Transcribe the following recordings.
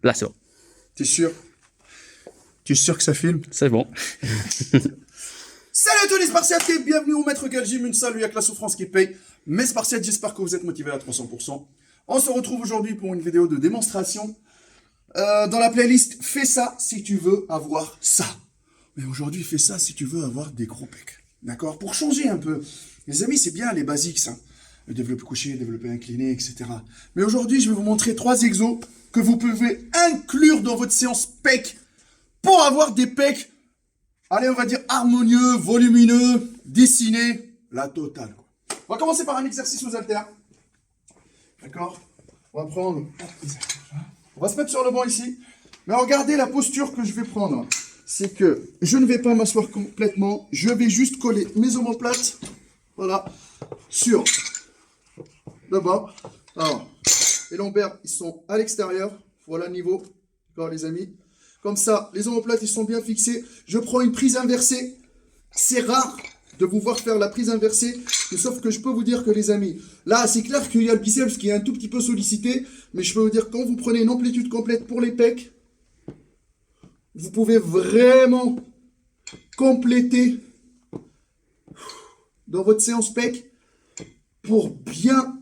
Là, c'est bon. T'es sûr? Tu es sûr que ça filme? C'est bon. Salut à tous les Spartiates et bienvenue au Maître Galgym, une salle où il y a que la souffrance qui paye. Mes Spartiates, j'espère que vous êtes motivés à 300%. On se retrouve aujourd'hui pour une vidéo de démonstration dans la playlist « Fais ça si tu veux avoir ça ». Mais aujourd'hui, fais ça si tu veux avoir des gros pecs. D'accord? Pour changer un peu. Les amis, c'est bien les basiques, ça. Le développé couché, le développé incliné, etc. Mais aujourd'hui, je vais vous montrer 3 exos que vous pouvez inclure dans votre séance pec pour avoir des pecs, allez, on va dire harmonieux, volumineux, dessinés, la totale. On va commencer par un exercice aux haltères. D'accord? On va prendre... On va se mettre sur le banc ici. Mais regardez la posture que je vais prendre. C'est que je ne vais pas m'asseoir complètement. Je vais juste coller mes omoplates. Voilà. Sur le bas. Alors, les lombaires, ils sont à l'extérieur. Voilà le niveau. D'accord, les amis? Comme ça, les omoplates, ils sont bien fixés. Je prends une prise inversée. C'est rare de vous voir faire la prise inversée. Mais sauf que je peux vous dire que, les amis, là, c'est clair qu'il y a le biceps qui est un tout petit peu sollicité. Mais je peux vous dire, quand vous prenez une amplitude complète pour les pecs, vous pouvez vraiment compléter dans votre séance pec pour bien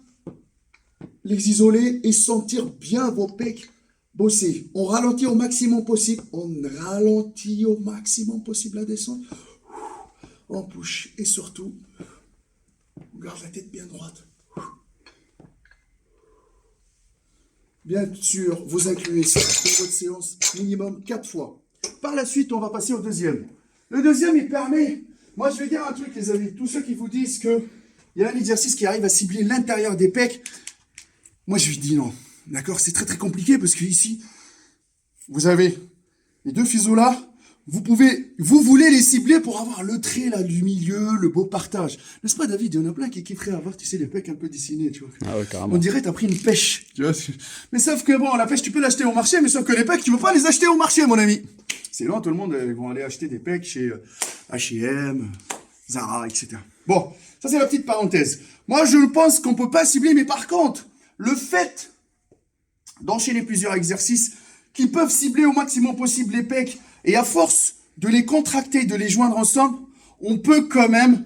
les isoler et sentir bien vos pecs bosser. On ralentit au maximum possible. On ralentit au maximum possible la descente. On push et surtout, on garde la tête bien droite. Bien sûr, vous incluez ça dans votre séance minimum 4 fois. Par la suite, on va passer au deuxième. Le deuxième, il permet... Moi, je vais dire un truc, les amis. Tous ceux qui vous disent qu'il y a un exercice qui arrive à cibler l'intérieur des pecs, moi, je lui dis non. D'accord? C'est très, très compliqué parce que ici, vous avez les deux fuseaux là. Vous voulez les cibler pour avoir le trait là du milieu, le beau partage. N'est-ce pas, David? Il y en a plein qui kifferaient avoir, tu sais, les pecs un peu dessinés, tu vois. Ah ouais, carrément. On dirait t'as pris une pêche, tu vois. Mais sauf que bon, la pêche, tu peux l'acheter au marché, mais sauf que les pecs, tu peux pas les acheter au marché, mon ami. Sinon, tout le monde vont aller acheter des pecs chez H&M, Zara, etc. Bon, ça c'est la petite parenthèse. Moi, je pense qu'on peut pas cibler, mais par contre, le fait d'enchaîner plusieurs exercices qui peuvent cibler au maximum possible les pecs, et à force de les contracter, de les joindre ensemble, on peut quand même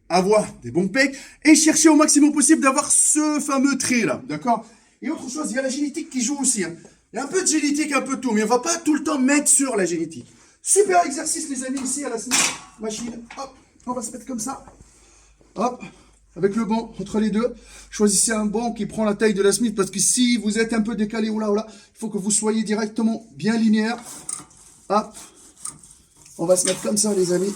avoir des bons pecs et chercher au maximum possible d'avoir ce fameux trait là, d'accord? Et autre chose, il y a la génétique qui joue aussi. Il y a un peu de génétique, un peu de tout, mais on va pas tout le temps mettre sur la génétique. Super exercice, les amis, ici à la Smith machine. Hop, on va se mettre comme ça. Hop, avec le banc entre les deux. Choisissez un banc qui prend la taille de la Smith parce que si vous êtes un peu décalé ou là, il faut que vous soyez directement bien linéaire. Hop, on va se mettre comme ça, les amis.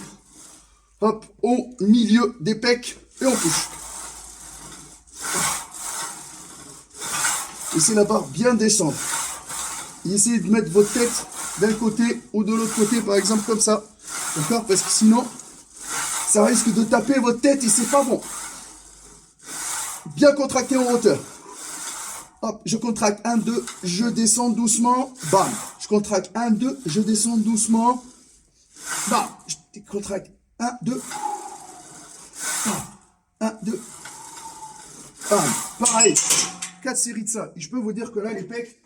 Hop, au milieu des pecs et on touche. Laissez la barre bien descendre. Et essayez de mettre votre tête d'un côté ou de l'autre côté, par exemple comme ça. D'accord? Parce que sinon, ça risque de taper votre tête et c'est pas bon. Bien contracté en hauteur. Hop, je contracte 1, 2, je descends doucement. Bam. Je contracte 1, 2, je descends doucement. Bam. Je contracte 1, 2. Bam. 1, 2. Bam. Pareil. 4 séries de ça. Et je peux vous dire que là, les pecs,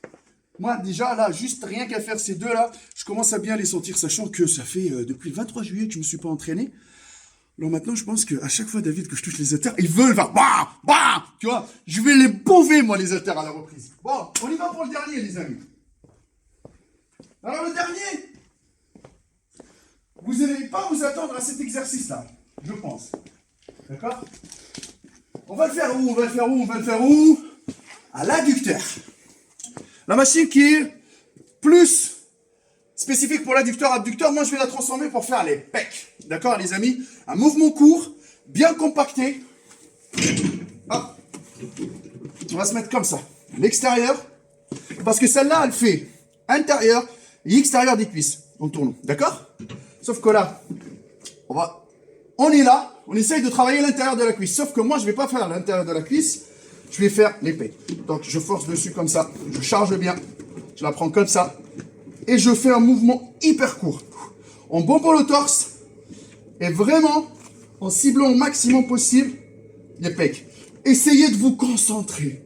moi, déjà, là, juste rien qu'à faire ces deux-là, je commence à bien les sentir, sachant que ça fait depuis le 23 juillet que je ne me suis pas entraîné. Alors maintenant, je pense qu'à chaque fois, David, que je touche les haltères, ils veulent, tu vois, je vais les bourrer, moi, les haltères à la reprise. Bon, on y va pour le dernier, les amis. Alors, le dernier, vous n'allez pas vous attendre à cet exercice-là, je pense. D'accord? On va le faire où? On va le faire où? À l'adducteur. La machine qui est plus spécifique pour l'adducteur, abducteur, moi je vais la transformer pour faire les pecs. D'accord, les amis? Un mouvement court, bien compacté. Hop. On va se mettre comme ça. L'extérieur. Parce que celle-là, elle fait intérieur et extérieur des cuisses. En tournant. D'accord? Sauf que là, on est là, on essaye de travailler l'intérieur de la cuisse. Sauf que moi, je ne vais pas faire l'intérieur de la cuisse. Je vais faire les pecs. Donc, je force dessus comme ça. Je charge bien. Je la prends comme ça. Et je fais un mouvement hyper court. En bombant le torse. Et vraiment, en ciblant au maximum possible les pecs. Essayez de vous concentrer.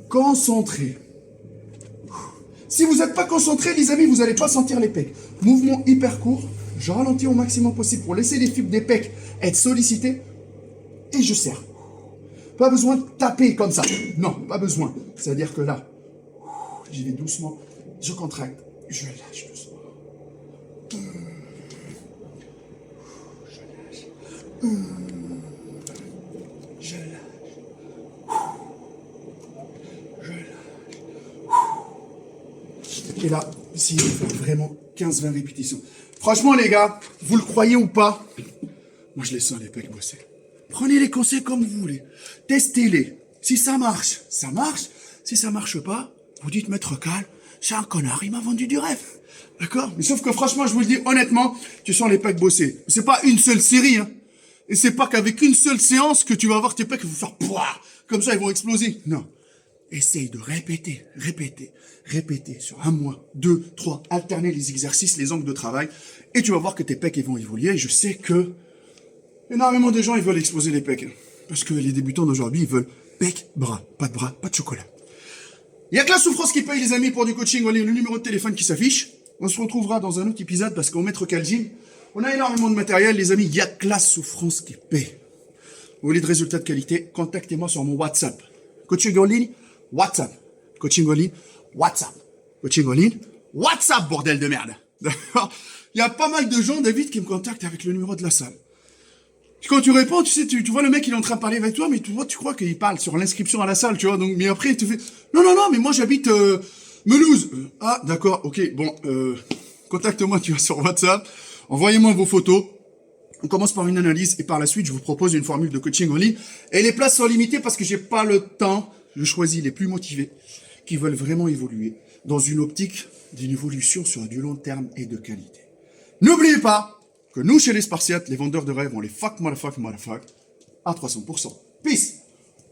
Concentrer. Si vous n'êtes pas concentré, les amis, vous n'allez pas sentir les pecs. Mouvement hyper court. Je ralentis au maximum possible pour laisser les fibres des pecs être sollicitées. Et je serre. Pas besoin de taper comme ça. Non, pas besoin. C'est-à-dire que là, j'y vais doucement. Je contracte. Je lâche doucement. Je lâche. Je lâche. Je lâche. Et là, essayez de faire vraiment 15-20 répétitions. Franchement, les gars, vous le croyez ou pas, moi je les sens les pecs bosser. Prenez les conseils comme vous voulez. Testez-les. Si ça marche, ça marche. Si ça marche pas, vous dites maître Cal, c'est un connard, il m'a vendu du rêve. D'accord? Mais sauf que franchement, je vous le dis honnêtement, tu sens les pecs bosser. C'est pas une seule série, hein. Et c'est pas qu'avec une seule séance que tu vas voir tes pecs, ils vont faire pouah, comme ça, ils vont exploser. Non. Essaye de répéter sur 1 mois, 2, 3, alterner les exercices, les angles de travail, et tu vas voir que tes pecs, ils vont évoluer. Et je sais que énormément de gens, ils veulent exploser les pecs. Parce que les débutants d'aujourd'hui, ils veulent pecs, bras, pas de chocolat. Il y a que la souffrance qui paye, les amis, pour du coaching. On a le numéro de téléphone qui s'affiche. On se retrouvera dans un autre épisode parce qu'au Maître Cal Gym, on a énormément de matériel, les amis. Il y a que la souffrance qui paye. Vous voulez de résultats de qualité? Contactez-moi sur mon WhatsApp. Coaching en ligne, WhatsApp. Coaching en ligne, WhatsApp. Coaching en ligne, WhatsApp, bordel de merde. D'accord? Il y a pas mal de gens, David, qui me contactent avec le numéro de la salle. Quand tu réponds, tu sais, tu vois le mec, il est en train de parler avec toi, mais tu crois qu'il parle sur l'inscription à la salle, tu vois. Donc, mais après, il te fait, non, mais moi, j'habite Melouse. Ah, d'accord, ok, bon, contacte-moi, tu vas sur WhatsApp, envoyez-moi vos photos. On commence par une analyse et par la suite, je vous propose une formule de coaching en ligne. Et les places sont limitées parce que j'ai pas le temps. Je choisis les plus motivés qui veulent vraiment évoluer dans une optique d'une évolution sur du long terme et de qualité. N'oubliez pas que nous, chez les Spartiates, les vendeurs de rêves, on les fuck, motherfuck, à 300%. Peace!